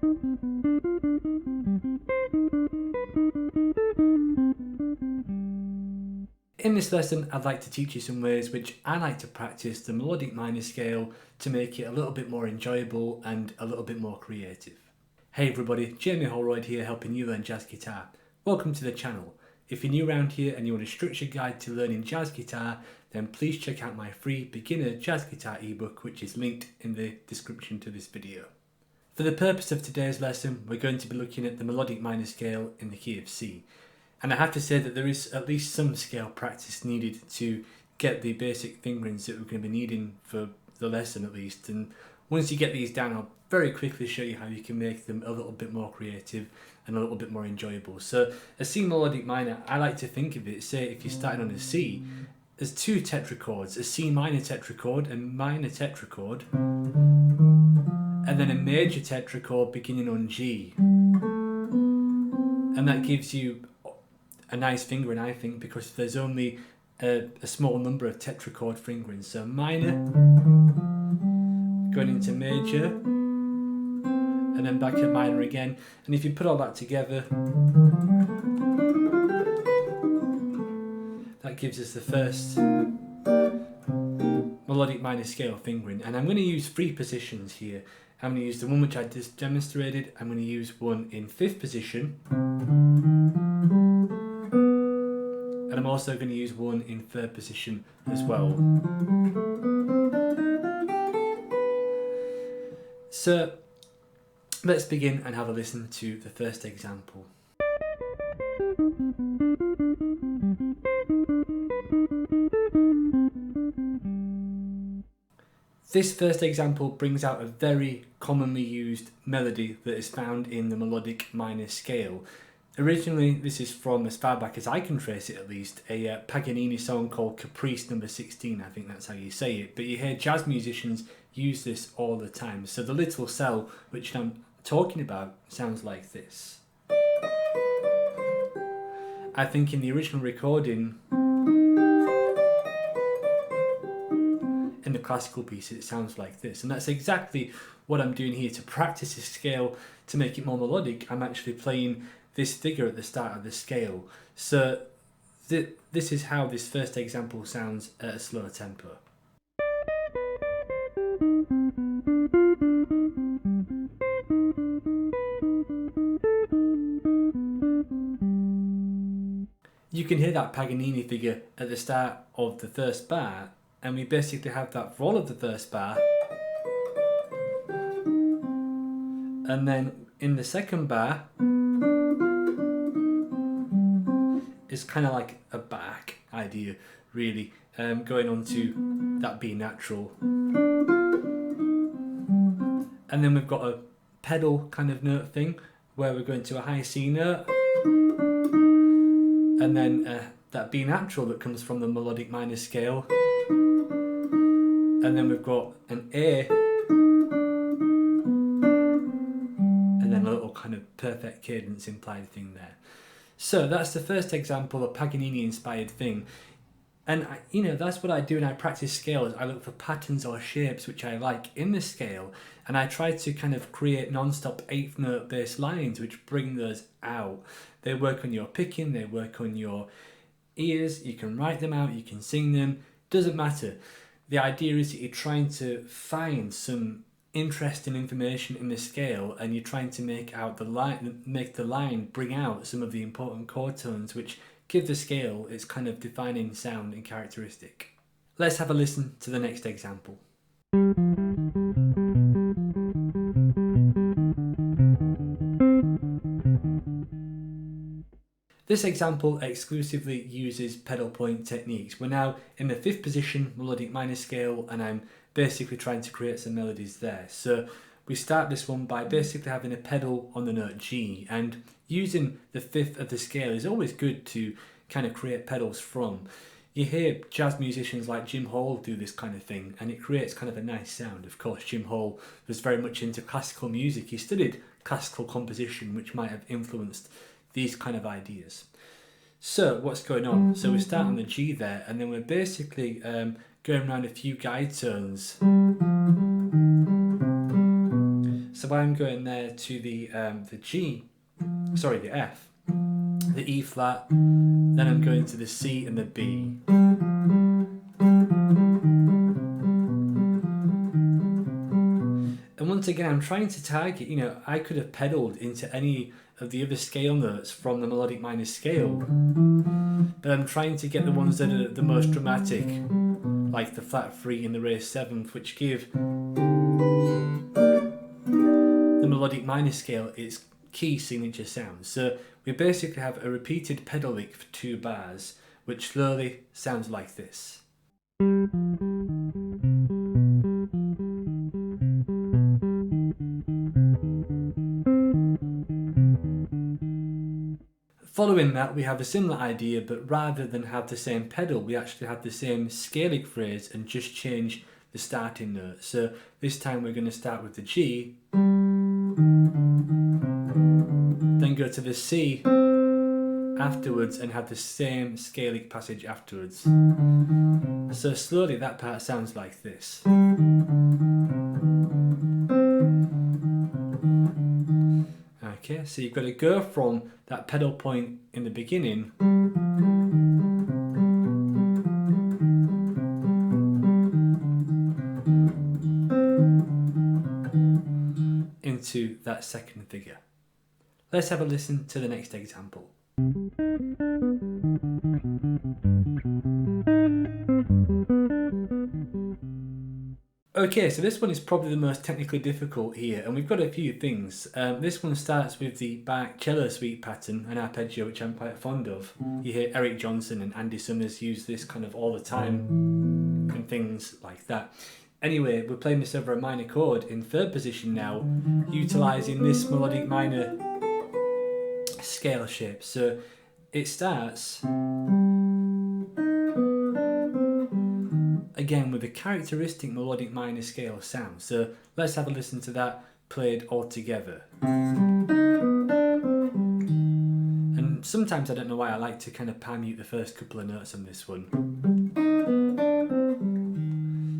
In this lesson, I'd like to teach you some ways which I like to practice the melodic minor scale to make it a little bit more enjoyable and a little bit more creative. Hey everybody, Jamie Holroyd here helping you learn jazz guitar. Welcome to the channel. If you're new around here and you want a structured guide to learning jazz guitar, then please check out my free beginner jazz guitar ebook, which is linked in the description to this video. For the purpose of today's lesson, we're going to be looking at the melodic minor scale in the key of C. And I have to say that there is at least some scale practice needed to get the basic fingerings that we're going to be needing for the lesson at least. And once you get these down, I'll very quickly show you how you can make them a little bit more creative and a little bit more enjoyable. So a C melodic minor, I like to think of it, say if you're starting on a C, there's two tetrachords, a C minor tetrachord, a minor tetrachord, and then a major tetrachord beginning on G. And that gives you a nice fingering, I think, because there's only a small number of tetrachord fingerings. So minor, going into major, and then back at minor again. And if you put all that together, that gives us the first melodic minor scale fingering. And I'm going to use three positions here. I'm going to use the one which I just demonstrated. I'm going to use one in fifth position. And I'm also going to use one in third position as well. So let's begin and have a listen to the first example. This first example brings out a very commonly used melody that is found in the melodic minor scale. Originally, this is from, as far back as I can trace it at least, a Paganini song called Caprice number 16, I think that's how you say it. But you hear jazz musicians use this all the time. So the little cell, which I'm talking about, sounds like this. I think in the original recording, in the classical piece, it sounds like this. And that's exactly what I'm doing here to practice this scale to make it more melodic. I'm actually playing this figure at the start of the scale. So this is how this first example sounds at a slower tempo. You can hear that Paganini figure at the start of the first bar, and we basically have that for all of the first bar. And then in the second bar, it's kind of like a Bach idea, really, going on to that B natural. And then we've got a pedal kind of note thing, where we're going to a high C note, and then that B natural that comes from the melodic minor scale. And then we've got an A, and then a little kind of perfect cadence implied thing there. So that's the first example of Paganini inspired thing. And that's what I do when I practice scales. I look for patterns or shapes which I like in the scale, and I try to kind of create non-stop eighth note bass lines which bring those out. They work on your picking, they work on your ears, you can write them out, you can sing them, doesn't matter. The idea is that you're trying to find some interesting information in the scale, and you're trying to make the line bring out some of the important chord tones which give the scale its kind of defining sound and characteristic. Let's have a listen to the next example. This example exclusively uses pedal point techniques. We're now in the fifth position melodic minor scale, and I'm basically trying to create some melodies there. So we start this one by basically having a pedal on the note G, and using the fifth of the scale is always good to kind of create pedals from. You hear jazz musicians like Jim Hall do this kind of thing, and it creates kind of a nice sound. Of course, Jim Hall was very much into classical music. He studied classical composition, which might have influenced these kind of ideas. So what's going on? So we start on the G there, and then we're basically going around a few guide tones. So I'm going there to the G, sorry, the F, the E flat, then I'm going to the C and the B. And once again, I'm trying to target, you know, I could have pedalled into any of the other scale notes from the melodic minor scale, but I'm trying to get the ones that are the most dramatic, like the flat 3 and the raised 7th, which give the melodic minor scale its key signature sound. So we basically have a repeated pedal lick for 2 bars, which slowly sounds like this. Following that, we have a similar idea, but rather than have the same pedal, we actually have the same scalic phrase and just change the starting note. So this time we're going to start with the G, then go to the C afterwards and have the same scalic passage afterwards. So slowly that part sounds like this. Okay, so you've got to go from that pedal point in the beginning into that second figure. Let's have a listen to the next example. Okay, so this one is probably the most technically difficult here, and we've got a few things. This one starts with the Bach cello suite pattern, an arpeggio which I'm quite fond of. You hear Eric Johnson and Andy Summers use this kind of all the time and things like that. Anyway, we're playing this over a minor chord in 3rd position now, utilising this melodic minor scale shape. So it starts again with a characteristic melodic minor scale sound. So let's have a listen to that played all together. And sometimes I don't know why I like to kind of pan mute the first couple of notes on this one.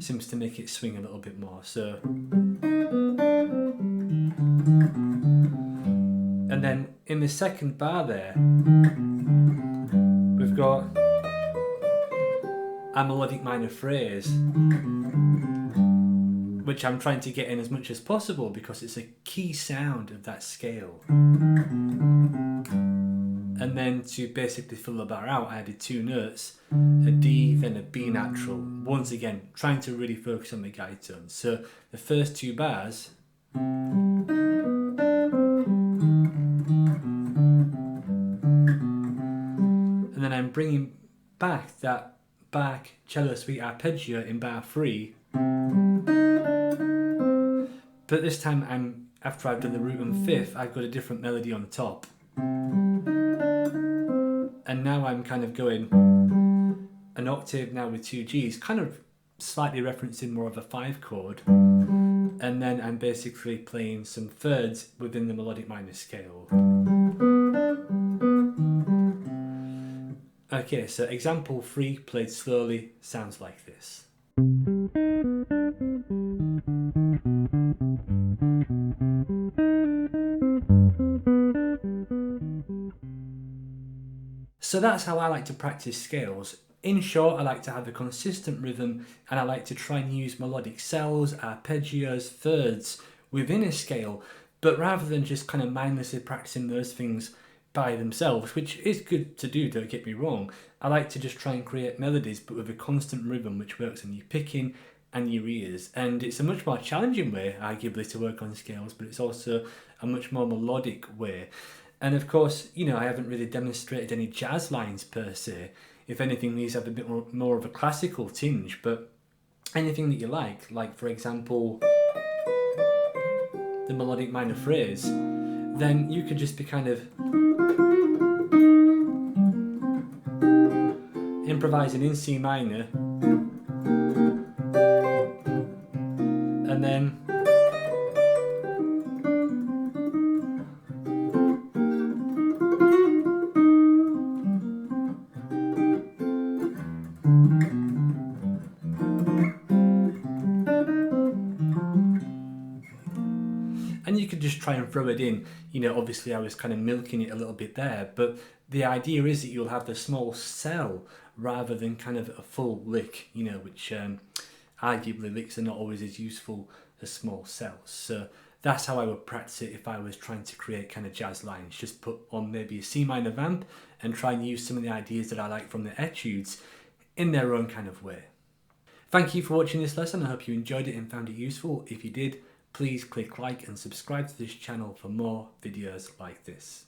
Seems to make it swing a little bit more. So, and then in the second bar there, we've got a melodic minor phrase, which I'm trying to get in as much as possible because it's a key sound of that scale. And then to basically fill the bar out, I added 2 notes, a D, then a B natural. Once again, trying to really focus on the guide tones. So the first 2 bars, and then I'm bringing back that Bach cello suite arpeggio in bar 3, but this time after I've done the root and 5th, I've got a different melody on top, and now I'm kind of going an octave now with 2 Gs, kind of slightly referencing more of a 5 chord, and then I'm basically playing some thirds within the melodic minor scale. Okay, so example 3 played slowly sounds like this. So that's how I like to practice scales. In short, I like to have a consistent rhythm, and I like to try and use melodic cells, arpeggios, thirds within a scale, but rather than just kind of mindlessly practicing those things by themselves, which is good to do, don't get me wrong, I like to just try and create melodies but with a constant rhythm which works on your picking and your ears. And it's a much more challenging way, arguably, to work on scales, but it's also a much more melodic way. And of course, you know, I haven't really demonstrated any jazz lines per se. If anything, these have a bit more of a classical tinge, but anything that you like for example the melodic minor phrase, then you could just be kind of improvising in C minor, and then could just try and throw it in. Obviously I was kind of milking it a little bit there, but the idea is that you'll have the small cell rather than kind of a full lick, which arguably licks are not always as useful as small cells. So that's how I would practice it if I was trying to create kind of jazz lines. Just put on maybe a C minor vamp and try and use some of the ideas that I like from the etudes in their own kind of way. Thank you for watching this lesson. I hope you enjoyed it and found it useful. If you did, please click like and subscribe to this channel for more videos like this.